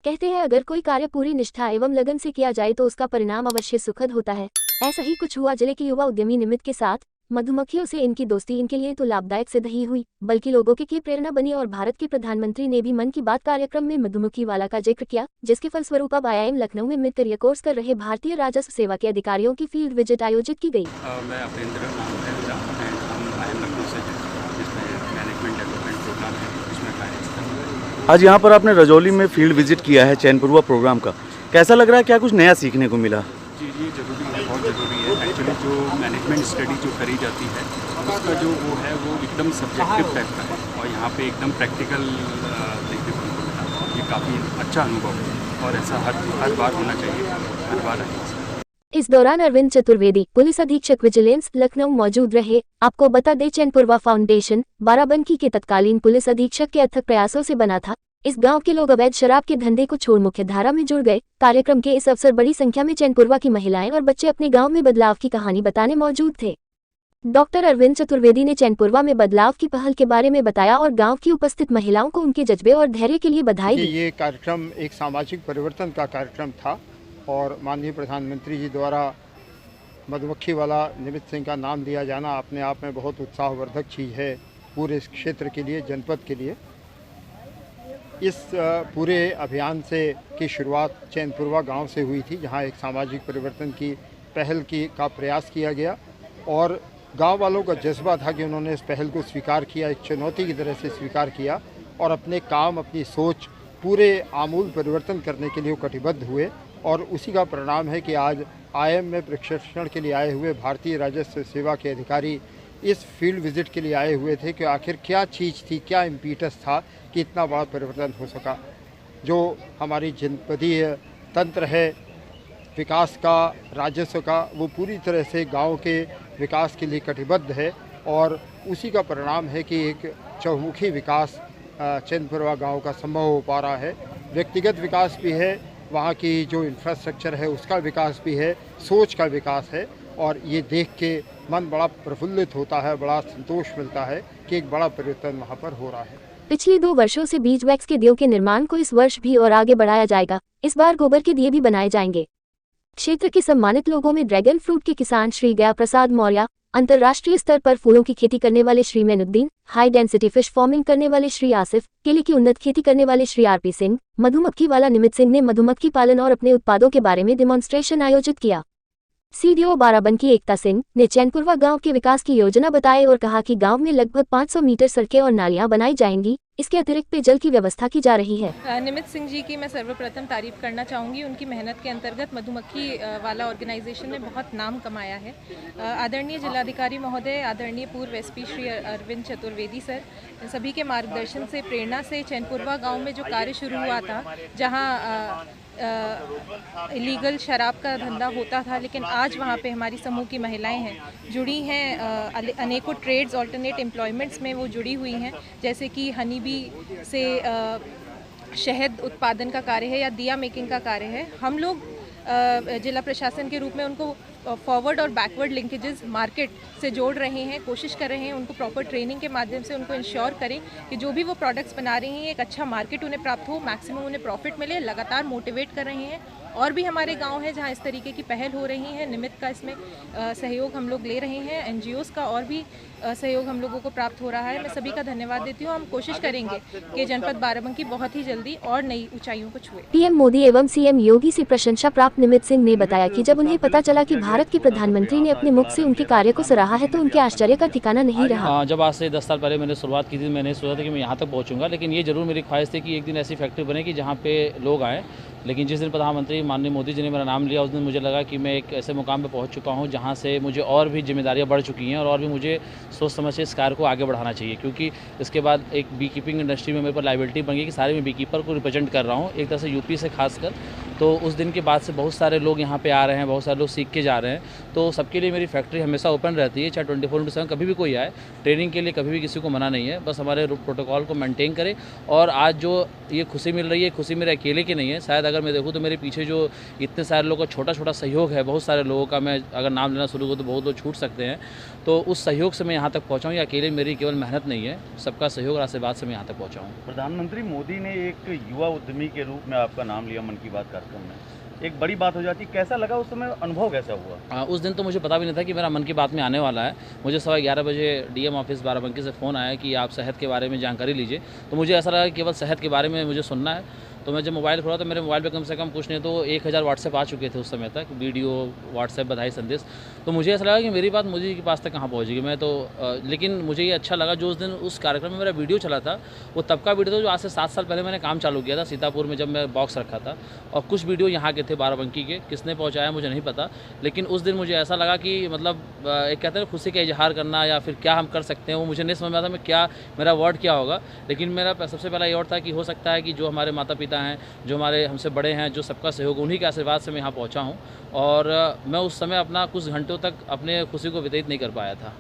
कहते हैं अगर कोई कार्य पूरी निष्ठा एवं लगन से किया जाए तो उसका परिणाम अवश्य सुखद होता है। ऐसा ही कुछ हुआ जिले के युवा उद्यमी निमित के साथ। मधुमक्खियों से इनकी दोस्ती इनके लिए तो लाभदायक सिद्ध ही हुई, बल्कि लोगों के लिए प्रेरणा बनी और भारत के प्रधानमंत्री ने भी मन की बात कार्यक्रम में मधुमक्खी वाला का जिक्र किया, जिसके फलस्वरूप अब IIM लखनऊ में मित्र कोर्स कर रहे भारतीय राजस्व सेवा के अधिकारियों की फील्ड विजिट आयोजित की गई। मैं अपनेंद्र नाम है, हम IIM लखनऊ से हैं, जिसमें मैनेजमेंट डेवलपमेंट प्रोग्राम है, उसमें कार्य। आज यहाँ पर आपने रजौली में फील्ड विजिट किया है चैनपुरवा प्रोग्राम का, कैसा लग रहा है? क्या कुछ नया सीखने को मिला? जी ज़रूरी है, बहुत ज़रूरी है। एक्चुअली जो मैनेजमेंट स्टडी जो करी जाती है उसका जो वो है वो एकदम सब्जेक्टिव टाइप का है और यहाँ पे एकदम प्रैक्टिकल देखने को मिला। ये काफ़ी अच्छा अनुभव है और ऐसा हर बार होना चाहिए, हर बार रहेगा। इस दौरान अरविंद चतुर्वेदी, पुलिस अधीक्षक विजिलेंस लखनऊ मौजूद रहे। आपको बता दें चैनपुरवा फाउंडेशन बाराबंकी के तत्कालीन पुलिस अधीक्षक के अथक प्रयासों से बना था। इस गांव के लोग अवैध शराब के धंधे को छोड़ मुख्य धारा में जुड़ गए। कार्यक्रम के इस अवसर बड़ी संख्या में चैनपुरवा की महिलाएं और बच्चे अपने गांव में बदलाव की कहानी बताने मौजूद थे। डॉक्टर अरविंद चतुर्वेदी ने चैनपुरवा में बदलाव की पहल के बारे में बताया और गांव की उपस्थित महिलाओं को उनके जज्बे और धैर्य के लिए बधाई दी। ये कार्यक्रम एक सामाजिक परिवर्तन का कार्यक्रम था और माननीय प्रधानमंत्री जी द्वारा मधुमक्खी वाला निमित सिंह का नाम दिया जाना अपने आप में बहुत उत्साहवर्धक चीज़ है पूरे इस क्षेत्र के लिए, जनपद के लिए। इस पूरे अभियान से की शुरुआत चैनपुरवा गांव से हुई थी, जहां एक सामाजिक परिवर्तन की पहल का प्रयास किया गया और गांव वालों का जज्बा था कि उन्होंने इस पहल को स्वीकार किया, एक चुनौती की तरह से स्वीकार किया और अपने काम, अपनी सोच पूरे आमूल परिवर्तन करने के लिए वो कटिबद्ध हुए। और उसी का परिणाम है कि आज IIM में प्रशिक्षण के लिए आए हुए भारतीय राजस्व सेवा के अधिकारी इस फील्ड विजिट के लिए आए हुए थे कि आखिर क्या चीज़ थी, क्या इम्पीटस था कि इतना बड़ा परिवर्तन हो सका। जो हमारी जनपदीय तंत्र है विकास का, राजस्व का, वो पूरी तरह से गांव के विकास के लिए कटिबद्ध है और उसी का परिणाम है कि एक चहुमुखी विकास चैनपुरवा गांव का संभव हो पा रहा है। व्यक्तिगत विकास भी है, वहाँ की जो इंफ्रास्ट्रक्चर है उसका विकास भी है, सोच का विकास है और ये देख के मन बड़ा प्रफुल्लित होता है, बड़ा संतोष मिलता है कि एक बड़ा परिवर्तन वहाँ पर हो रहा है। पिछले 2 वर्षों से बीज वैक्स के दियों के निर्माण को इस वर्ष भी और आगे बढ़ाया जाएगा। इस बार गोबर के दिए भी बनाए जाएंगे। क्षेत्र के सम्मानित लोगों में ड्रैगन फ्रूट के किसान श्री गया प्रसाद मौर्य, अंतर्राष्ट्रीय स्तर पर फूलों की खेती करने वाले Shri Mainuddin, high density fish farming करने वाले श्री आसिफ, केले की उन्नत खेती करने वाले श्री RP सिंह, मधुमक्खी वाला निमित सिंह ने मधुमक्खी पालन और अपने उत्पादों के बारे में डेमोन्स्ट्रेशन आयोजित किया। CDO बाराबंकी एकता सिंह ने चैनपुरवा गांव के विकास की योजना बताई और कहा कि गांव में लगभग 500 मीटर सड़कें और नालियां बनाई जाएंगी। इसके अतिरिक्त पेयजल की व्यवस्था की जा रही है। निमित सिंह जी की मैं सर्वप्रथम तारीफ करना चाहूँगी। उनकी मेहनत के अंतर्गत मधुमक्खी वाला ऑर्गेनाइजेशन ने बहुत नाम कमाया है। आदरणीय जिलाधिकारी महोदय, आदरणीय पूर्व SP श्री अरविंद चतुर्वेदी सर, सभी के मार्गदर्शन से, प्रेरणा से चैनपुरवा गाँव में जो कार्य शुरू हुआ था, जहाँ इलीगल शराब का धंधा होता था, लेकिन आज वहाँ पे हमारी समूह की महिलाएं हैं, जुड़ी हैं, अनेकों ट्रेड्स, ऑल्टरनेट एम्प्लॉयमेंट्स में वो जुड़ी हुई हैं, जैसे कि हनी बी से शहद उत्पादन का कार्य है या दिया मेकिंग का कार्य है। हम लोग जिला प्रशासन के रूप में उनको फॉरवर्ड और बैकवर्ड लिंकेजेस मार्केट से जोड़ रहे हैं, कोशिश कर रहे हैं उनको प्रॉपर ट्रेनिंग के माध्यम से उनको इंश्योर करें कि जो भी वो प्रोडक्ट्स बना रही हैं एक अच्छा मार्केट उन्हें प्राप्त हो, मैक्सिमम उन्हें प्रॉफिट मिले। लगातार मोटिवेट कर रहे हैं। और भी हमारे गांव हैं जहां इस तरीके की पहल हो रही है। निमित्त का इसमें सहयोग हम लोग ले रहे हैं, NGOs का और भी सहयोग हम लोगों को प्राप्त हो रहा है। मैं सभी का धन्यवाद देती हूँ। हम कोशिश करेंगे कि जनपद बाराबंकी बहुत ही जल्दी और नई ऊंचाइयों को छुए। PM मोदी एवं CM योगी से प्रशंसा प्राप्त निमित सिंह ने बताया कि जब उन्हें पता चला कि भारत के प्रधानमंत्री ने अपने मुख से उनके कार्य को सराहा है तो उनके आश्चर्य का ठिकाना नहीं रहा। जब आज से 10 साल पहले मैंने शुरुआत की थी, मैंने सोचा था कि मैं यहाँ तक पहुँचूंगा, लेकिन ये जरूर मेरी ख्वाहिश थी कि एक दिन ऐसी फैक्ट्री बने कि जहाँ पे लोग आए। लेकिन जिस दिन प्रधानमंत्री माननीय मोदी जी ने मेरा नाम लिया, उस दिन मुझे लगा कि मैं एक ऐसे मुकाम पे पहुंच चुका हूं जहां से मुझे और भी जिम्मेदारियां बढ़ चुकी हैं और भी मुझे सोच समझ से इस कार्य को आगे बढ़ाना चाहिए। क्योंकि इसके बाद एक बी कीपिंग इंडस्ट्री में मेरे पर लाइबिलिटी बन गई कि सारे मैं बी कीपर को रिप्रेजेंट कर रहा हूं, एक तरह से यूपी से खासकर। तो उस दिन के बाद से बहुत सारे लोग यहाँ पे आ रहे हैं, बहुत सारे लोग सीख के जा रहे हैं। तो सबके लिए मेरी फैक्ट्री हमेशा ओपन रहती है, चाहे 24/7 कभी भी कोई आए। ट्रेनिंग के लिए कभी भी किसी को मना नहीं है, बस हमारे प्रोटोकॉल को मेंटेन करें। और आज जो ये खुशी मिल रही है, खुशी मेरे अकेले की नहीं है। शायद अगर मैं देखूँ तो मेरे पीछे जो इतने सारे लोगों का छोटा छोटा सहयोग है, बहुत सारे लोगों का, मैं अगर नाम लेना शुरू करूँ तो बहुत लोग छूट सकते हैं। तो उस सहयोग से मैं यहाँ तक पहुँचा हूँ। ये अकेले मेरी केवल मेहनत नहीं है, सबका सहयोग और आशीर्वाद से मैं यहाँ तक पहुँचा हूँ। प्रधानमंत्री मोदी ने एक युवा उद्यमी के रूप में आपका नाम लिया मन की बात कार्यक्रम में, एक बड़ी बात हो जाती, कैसा लगा उस समय, अनुभव कैसा हुआ? उस दिन तो मुझे पता भी नहीं था कि मेरा मन की बात में आने वाला है। मुझे 11:15 बजे डीएम ऑफिस बाराबंकी से फ़ोन आया कि आप सेहत के बारे में जानकारी लीजिए। तो मुझे ऐसा लगा कि केवल सेहत के बारे में मुझे सुनना है। तो मैं जब मोबाइल खोला तो मेरे मोबाइल पे कम से कम कुछ नहीं तो 1000 व्हाट्सएप आ चुके थे उस समय तक, वीडियो, व्हाट्सएप, बधाई संदेश। तो मुझे ऐसा लगा कि मेरी बात मोदी जी के पास तक कहाँ पहुँचेगी। मैं तो लेकिन मुझे ये अच्छा लगा जो उस दिन उस कार्यक्रम में मेरा वीडियो चला था, वो तब का वीडियो था जो आज से 7 साल पहले मैंने काम चालू किया था सीतापुर में, जब मैं बॉक्स रखा था। और कुछ वीडियो यहाँ के थे बाराबंकी के, किसने पहुँचाया मुझे नहीं पता। लेकिन उस दिन मुझे ऐसा लगा कि मतलब एक कहते हैं खुशी का इजहार करना या फिर क्या हम कर सकते हैं, वो मुझे नहीं समझ में आता मैं क्या, मेरा वर्ड क्या होगा। लेकिन मेरा सबसे पहला ये और था कि हो सकता है कि जो हमारे माता पिता हैं, जो हमारे हमसे बड़े हैं, जो सबका सहयोग, उन्हीं के आशीर्वाद से मैं यहाँ पहुँचा हूँ। और मैं उस समय अपना कुछ घंटों तक अपने खुशी को व्यतीत नहीं कर पाया था।